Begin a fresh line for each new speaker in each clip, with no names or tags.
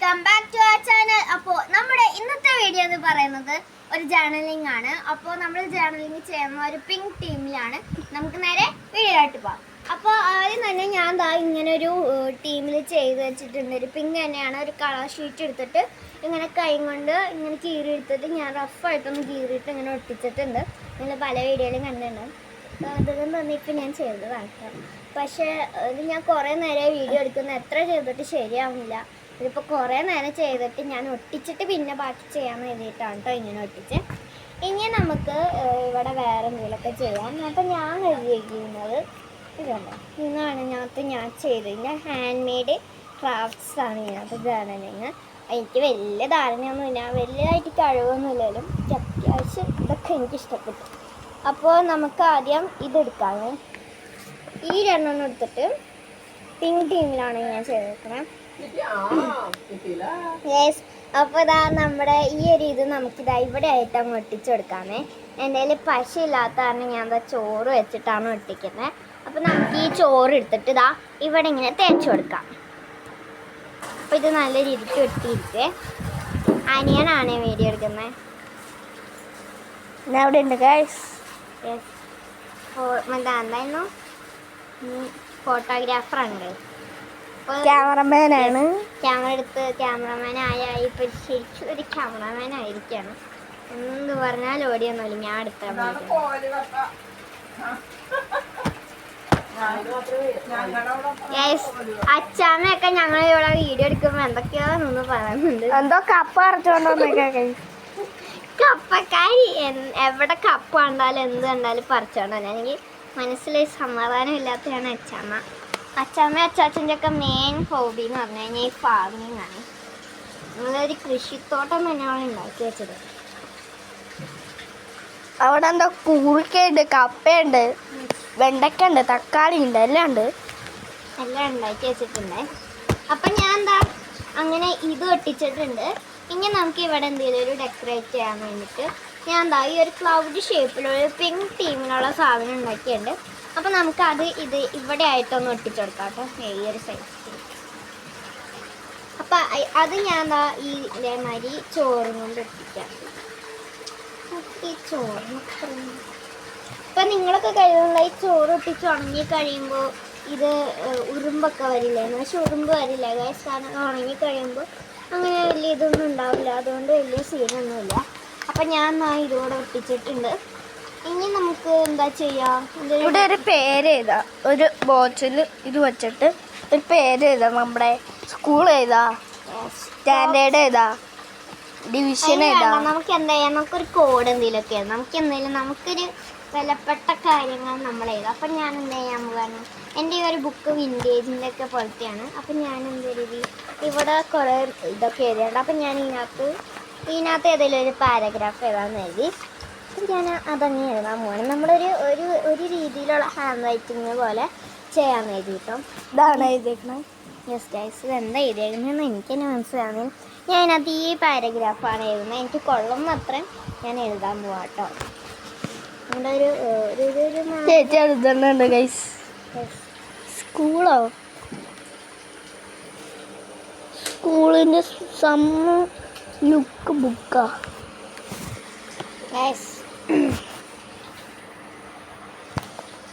Welcome back to our channel. അപ്പോൾ നമ്മുടെ ഇന്നത്തെ വീഡിയോ എന്ന് പറയുന്നത് ഒരു ജേർണലിംഗ് ആണ്. അപ്പോൾ നമ്മൾ ജേർണലിംഗ് ചെയ്യുന്ന ഒരു പിങ്ക് ടീമിലാണ്. നമുക്ക് നേരെ വീഡിയോയിലോട്ട് പോകാം. അപ്പോൾ ആദ്യം തന്നെ ഞാൻ ഇങ്ങനെ ഒരു ടീമിൽ ചെയ്ത് വെച്ചിട്ടുണ്ട്. ഒരു പിങ്ക് തന്നെയാണ്. ഒരു കളർ ഷീറ്റ് എടുത്തിട്ട് ഇങ്ങനെ കൈ കൊണ്ട് ഇങ്ങനെ കീറി എടുത്തിട്ട് ഞാൻ റഫായിട്ടൊന്ന് കീറിയിട്ട് ഇങ്ങനെ ഒട്ടിച്ചിട്ടുണ്ട്. നിങ്ങൾ പല വീഡിയോയിലും കണ്ടിട്ടുണ്ട്. അതുകൊണ്ട് തന്നെ ഇപ്പം ഞാൻ ചെയ്തതാണ്. പക്ഷേ ഇത് ഞാൻ കുറേ നേരം വീഡിയോ എടുക്കുന്ന എത്ര ചെയ്തിട്ട് ശരിയാവുന്നില്ല. ഇതിപ്പോൾ കുറേ നേരം ചെയ്തിട്ട് ഞാൻ ഒട്ടിച്ചിട്ട് പിന്നെ ബാക്കി ചെയ്യാൻ വേണ്ടിയിട്ടാണ് കേട്ടോ ഇങ്ങനെ ഒട്ടിച്ച്. ഇനി നമുക്ക് ഇവിടെ വേറെ എന്തെങ്കിലുമൊക്കെ ചെയ്യാം. അപ്പോൾ ഞാൻ എഴുതിയിരിക്കുന്നത് ഇതുണ്ട്. ഇന്നാണ് ഞാൻ ചെയ്തതിൻ്റെ ഹാൻഡ് മെയ്ഡ് ക്രാഫ്റ്റ്സ് ആണ് ഇതിനകത്ത് ജേർണലിങ്. എനിക്ക് വലിയ ധാരണയൊന്നുമില്ല, വലിയതായിട്ട് കഴിവൊന്നുമില്ലെങ്കിലും അത്യാവശ്യം ഇതൊക്കെ എനിക്കിഷ്ടപ്പെട്ടു. അപ്പോൾ നമുക്ക് ആദ്യം ഇതെടുക്കാമേ. ഈ രണ്ടെണ്ണം എടുത്തിട്ട് പിങ്ക് ടീമിലാണ് ഞാൻ ചെയ്തേക്കുന്നത്. യെസ്. അപ്പോൾ ഇതാ നമ്മുടെ ഈ ഒരു ഇത് നമുക്കിതാ ഇവിടെ ആയിട്ട് അങ്ങ് ഒട്ടിച്ചു കൊടുക്കാമേ. എൻ്റെ കയ്യിൽ പശ ഇല്ലാത്ത കാരണം ഞാൻ എന്താ ചോറ് വെച്ചിട്ടാണ് ഒട്ടിക്കുന്നത്. അപ്പോൾ നമുക്ക് ഈ ചോറ് എടുത്തിട്ട് ഇതാ ഇവിടെ ഇങ്ങനെ തേച്ച് കൊടുക്കാം. അപ്പോൾ ഇത് നല്ല രീതിക്ക് ഒട്ടിയിരിക്കേ. അനിയനാണ് വീഡിയോ എടുക്കുന്നത്.
ഞാൻ അവിടെ ഉണ്ട് ഗൈസ്.
യെസ്. എന്തായിരുന്നു ഫോട്ടോഗ്രാഫറാണ്,
ക്യാമറമാനാണ്.
ക്യാമറ എടുത്ത് ക്യാമറമാനായി ഇപ്പം ശരിക്കും ഒരു ക്യാമറമാൻ ആയിരിക്കാണ്. എന്ത് പറഞ്ഞാൽ ഓടിയൊന്നുമില്ല, ഞാൻ എടുത്താൽ അച്ഛാമ്മയൊക്കെ ഞങ്ങൾ ഇവിടെ വീഡിയോ എടുക്കുമ്പോൾ എന്തൊക്കെയോ നിന്ന് പറയുന്നുണ്ട്.
എന്തോ കപ്പ അരച്ചോണ്ടോന്നൊക്കെ.
കപ്പക്കാരി എവിടെ കപ്പ കണ്ടാലും എന്ത് കണ്ടാലും പറിച്ചോണ്ടല്ലോ. എനിക്ക് മനസ്സിൽ സമാധാനം ഇല്ലാത്തതാണ് അച്ഛാമ്മ. അച്ചാച്ചൻ്റെ ഒക്കെ മെയിൻ ഹോബി എന്ന് പറഞ്ഞു കഴിഞ്ഞാൽ ഈ ഫാർമിങ് ആണ്. നമ്മളൊരു കൃഷിത്തോട്ടം തന്നെയാണ് ഉണ്ടാക്കി വെച്ചത്.
അവിടെ എന്തോ കൂർക്കയുണ്ട്, കപ്പയുണ്ട്, വെണ്ടയ്ക്കുണ്ട്, തക്കാളി ഉണ്ട്, എല്ലാം ഉണ്ട്.
എല്ലാം ഉണ്ടാക്കി വെച്ചിട്ടുണ്ട്. അപ്പം ഞാൻ അങ്ങനെ ഇത് ഒട്ടിച്ചിട്ടുണ്ട്. ഇനി നമുക്ക് ഇവിടെ എന്തെങ്കിലും ഒരു ഡെക്കറേറ്റ് ചെയ്യാൻ വേണ്ടിയിട്ട് ഞാൻ ഈ ഒരു ക്ലൗഡ് ഷേപ്പിലുള്ള പിങ്ക് ടീമിനുള്ള സാധനം ഉണ്ടാക്കിയിട്ടുണ്ട്. അപ്പോൾ നമുക്കത് ഇവിടെ ആയിട്ടൊന്ന് ഒട്ടിച്ചു കൊടുക്കാം കേട്ടോ, ഈ ഒരു സൈസ്. അപ്പം അത് ഞാൻ ഈ ഇതേമാതിരി ചോറും കൊണ്ട് ഒട്ടിക്കാം. ഈ ചോറിന് ഇപ്പം നിങ്ങളൊക്കെ കഴിയുമ്പോൾ ഈ ചോറ് ഒട്ടിച്ച് ഉണങ്ങി കഴിയുമ്പോൾ ഇത് ഉറുമ്പൊക്കെ വരില്ലേ? പക്ഷെ ഉറുമ്പ് വരില്ല ഗൈസ്, കാരണം ഉണങ്ങി കഴിയുമ്പോൾ അങ്ങനെ വലിയ ഇതൊന്നും ഉണ്ടാവില്ല. അതുകൊണ്ട് വലിയ സീനൊന്നുമില്ല. അപ്പം ഞാൻ ഇതുകൂടെ ഒട്ടിച്ചിട്ടുണ്ട്. ഇനി നമുക്ക് എന്താ ചെയ്യാം,
ഇവിടെ ഒരു പേര് എഴുതാം. ഒരു ബോട്ടിൽ ഇത് വെച്ചിട്ട് ഒരു പേര് എഴുതാം. നമ്മുടെ സ്കൂൾ എഴുതാ, സ്റ്റാൻഡേർഡ് എഴുതാ, ഡിവിഷൻ എഴുതാ.
നമുക്ക് എന്താ ചെയ്യാം, നമുക്കൊരു കോഡ് എന്തെങ്കിലുമൊക്കെ എഴുതാം. നമുക്കൊരു വിലപ്പെട്ട കാര്യങ്ങൾ നമ്മൾ എഴുതാം. അപ്പം ഞാൻ എന്താ ചെയ്യാൻ പോകാനും, എൻ്റെ ഈ ഒരു ബുക്ക് വിൻറ്റേജിൻ്റെ ഒക്കെ പോലത്തെയാണ്. അപ്പം ഞാൻ എന്ത് എഴുതി, ഇവിടെ കുറേ ഇതൊക്കെ എഴുതിയുണ്ട്. അപ്പം ഞാൻ ഇതിനകത്ത് ഏതെങ്കിലും ഒരു പാരഗ്രാഫ് എഴുതാമെന്ന് എഴുതി. അപ്പം ഞാൻ അതങ്ങ് എഴുതാൻ പോവാണ്. നമ്മളൊരു ഒരു രീതിയിലുള്ള ഹാൻഡ് റൈറ്റിങ് പോലെ ചെയ്യാമെന്ന് എഴുതിയിട്ടോ.
ഇതാണ് എഴുതിയേക്കുന്നത്.
യെസ് ഗൈസ്, ഇതെന്താ എഴുതിയേക്കുന്നതെന്ന് എനിക്ക് തന്നെ മനസ്സിലാവുന്നില്ല. ഞാൻ അതിനകത്ത് ഈ പാരഗ്രാഫാണ് എഴുതുന്നത്. എനിക്ക് കൊള്ളുന്ന അത്രയും ഞാൻ എഴുതാൻ പോവാം കേട്ടോ. നമ്മുടെ
ചേച്ചി എഴുതുന്നുണ്ട് ഗൈസ്. സ്കൂളോ, സ്കൂളിൻ്റെ സമ്മ ലുക്ക് ബുക്കാ
ഗൈസ്.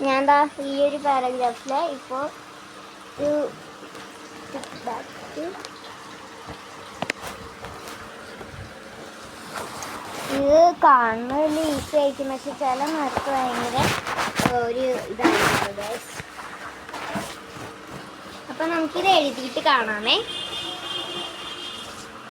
ഞാൻ ഈ ഒരു പാരഗ്രാഫിൽ ഇപ്പോൾ ഇത് കാണുന്നത് വലിയ ഈസി ആയിരിക്കും, പക്ഷെ ചില നേരത്ത് ഭയങ്കര ഒരു ഇതായിരിക്കും ഗൈസ്. അപ്പം നമുക്കിത് എഴുതിയിട്ട് കാണാമേ.